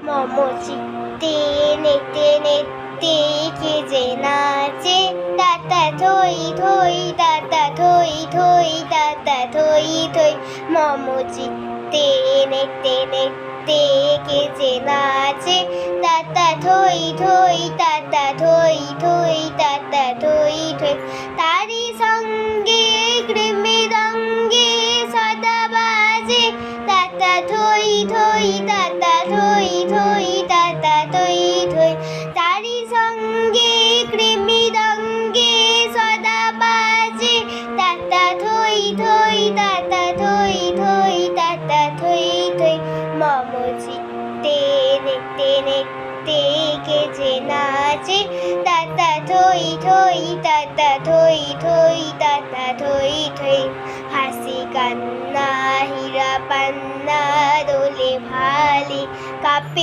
মম চিত্তে নেতে নেতে কে যে নাচে, তাতা থই থই তাতা থই থই তাতা থই থই। মম চিত্তে নেতে নেতে কে যে নাচে, তাতা থই থই তাতা থই থই তাতা থই থই। তারি সঙ্গে মৃদঙ্গে সদা বাজে, তাতা থই থই তাতা থই থই তাতা থই থই। তারি সঙ্গে মৃদঙ্গে সদা বাজে, তাতা থই থই তাতা থই থই তাতা থই থই। মম চিত্তে নেতে নেতে কে যে নাচে, তাতা থই থই তাতা থই থই তাতা থই থই। হাসি কান্না হীরা পান্না দোলে ভালে, কাঁপে